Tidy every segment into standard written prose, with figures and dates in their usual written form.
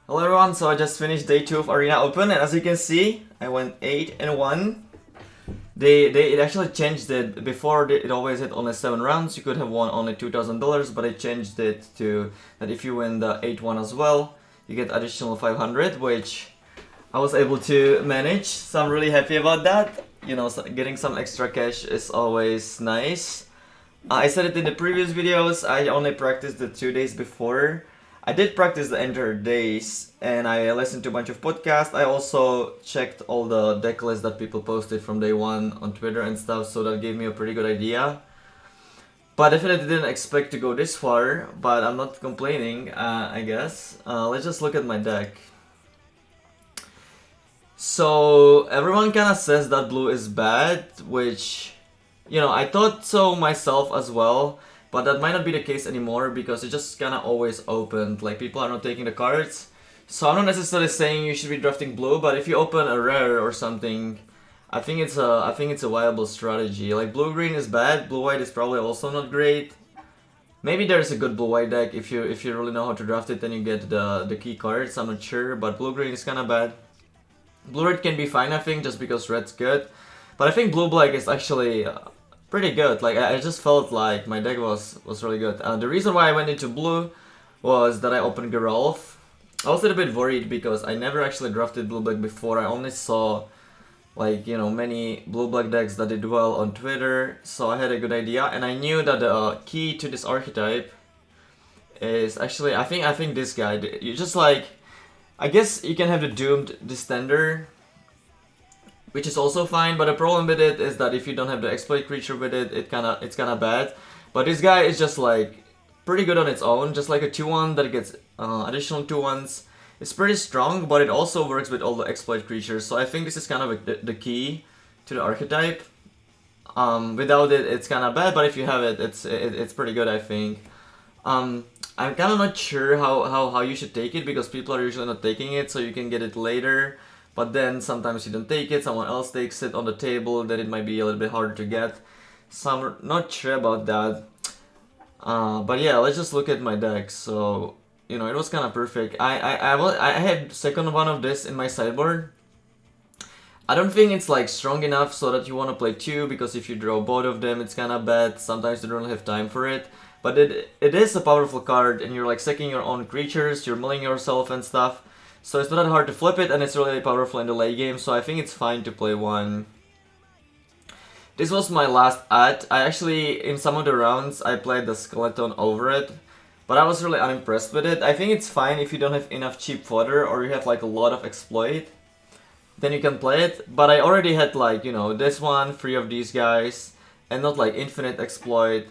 Hello everyone, so I just finished day 2 of Arena Open, and as you can see, I went 8-1. It actually changed it. Before it always had only 7 rounds, you could have won only $2,000, but they changed it to that if you win the 8-1 as well, you get additional 500, which I was able to manage, so I'm really happy about that. You know, getting some extra cash is always nice. I said it in the previous videos, I only practiced the 2 days before. I did practice the entire days, and I listened to a bunch of podcasts. I also checked all the deck lists that people posted from day 1 on Twitter and stuff, so that gave me a pretty good idea. But definitely didn't expect to go this far, but I'm not complaining, I guess. Let's just look at my deck. So everyone kind of says that blue is bad, which, you know, I thought so myself as well. But that might not be the case anymore because it just kind of always opened. Like, people are not taking the cards. So I'm not necessarily saying you should be drafting blue, but if you open a rare or something, I think it's a viable strategy. Like, blue-green is bad, blue-white is probably also not great. Maybe there's a good blue-white deck if you really know how to draft it, then you get the key cards. I'm not sure, but blue-green is kind of bad. Blue-red can be fine, I think, just because red's good. But I think blue-black is actually pretty good. Like, I just felt like my deck was really good. The reason why I went into blue was that I opened Geralf. I was a little bit worried because I never actually drafted blue-black before. I only saw, like, you know, many blue-black decks that did well on Twitter, so I had a good idea. And I knew that the key to this archetype is actually, I think this guy. You just, like, I guess you can have the Doomed Distender, which is also fine, but the problem with it is that if you don't have the exploit creature with it, it's kind of bad. But this guy is just, like, pretty good on its own, just like a 2-1 that gets additional 2-1s. It's pretty strong, but it also works with all the exploit creatures, so I think this is kind of the key to the archetype. Without it, it's kind of bad, but if you have it, it's pretty good, I think. I'm kind of not sure how you should take it, because people are usually not taking it, so you can get it later. But then sometimes you don't take it, someone else takes it on the table, then it might be a little bit harder to get. So I'm not sure about that. But yeah, let's just look at my deck. So, you know, it was kind of perfect. I had second one of this in my sideboard. I don't think it's, like, strong enough so that you want to play 2, because if you draw both of them, it's kind of bad. Sometimes you don't have time for it. But it is a powerful card, and you're, like, sacking your own creatures, you're milling yourself and stuff. So it's not that hard to flip it, and it's really powerful in the late game, so I think it's fine to play 1. This was my last ad. I actually, in some of the rounds, I played the skeleton over it, but I was really unimpressed with it. I think it's fine if you don't have enough cheap fodder, or you have, like, a lot of exploit, then you can play it. But I already had, like, you know, this one, 3 of these guys, and not, like, infinite exploit,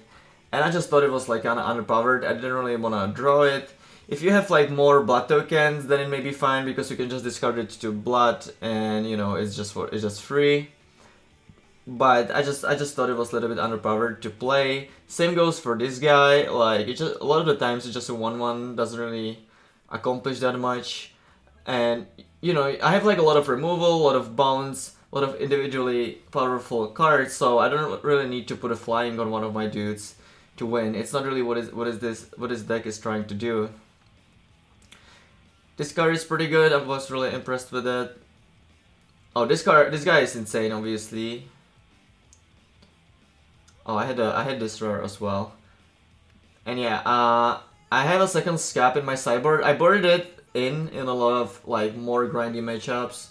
and I just thought it was, like, kind of underpowered. I didn't really want to draw it. If you have, like, more blood tokens, then it may be fine because you can just discard it to blood, and, you know, it's just free. But I just thought it was a little bit underpowered to play. Same goes for this guy. Like, it just, a lot of the times it's just a 1-1, doesn't really accomplish that much. And, you know, I have, like, a lot of removal, a lot of bounce, a lot of individually powerful cards, so I don't really need to put a flying on one of my dudes to win. It's not really what this deck is trying to do. This card is pretty good. I was really impressed with it. Oh, this guy is insane, obviously. Oh, I had this rare as well. And yeah, I have a second scap in my sideboard. I boarded it in a lot of, like, more grindy matchups,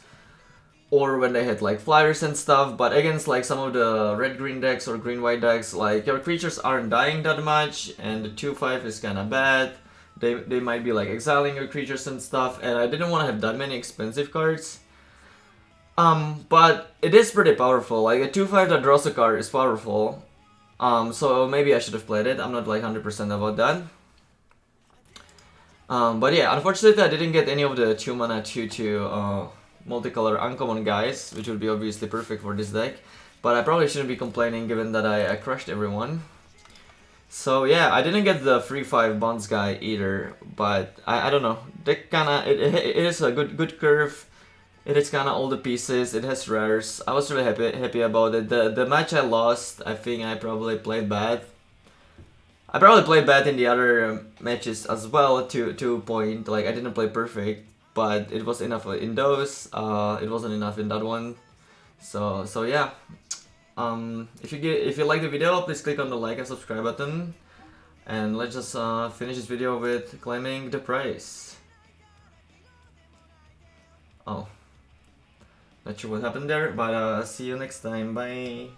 or when they had, like, flyers and stuff. But against, like, some of the red-green decks or green-white decks, like, your creatures aren't dying that much, and the 2/5 is kind of bad. They might be, like, exiling your creatures and stuff, and I didn't want to have that many expensive cards. But it is pretty powerful. Like, a 2/5 that draws a card is powerful. So maybe I should have played it. I'm not, like, 100% about that. But yeah, unfortunately I didn't get any of the 2-mana 2/2 multicolor uncommon guys, which would be obviously perfect for this deck. But I probably shouldn't be complaining given that I crushed everyone. So yeah, I didn't get the 3/5 bonds guy either, but I don't know. Deck kinda, it is a good curve. It is kinda all the pieces. It has rares. I was really happy about it. The match I lost, I think I probably played bad. I probably played bad in the other matches as well to point. Like I didn't play perfect, but it was enough in those. It wasn't enough in that one. So yeah. If you like the video, please click on the like and subscribe button. And let's just finish this video with claiming the prize. Oh, not sure what happened there, but see you next time. Bye.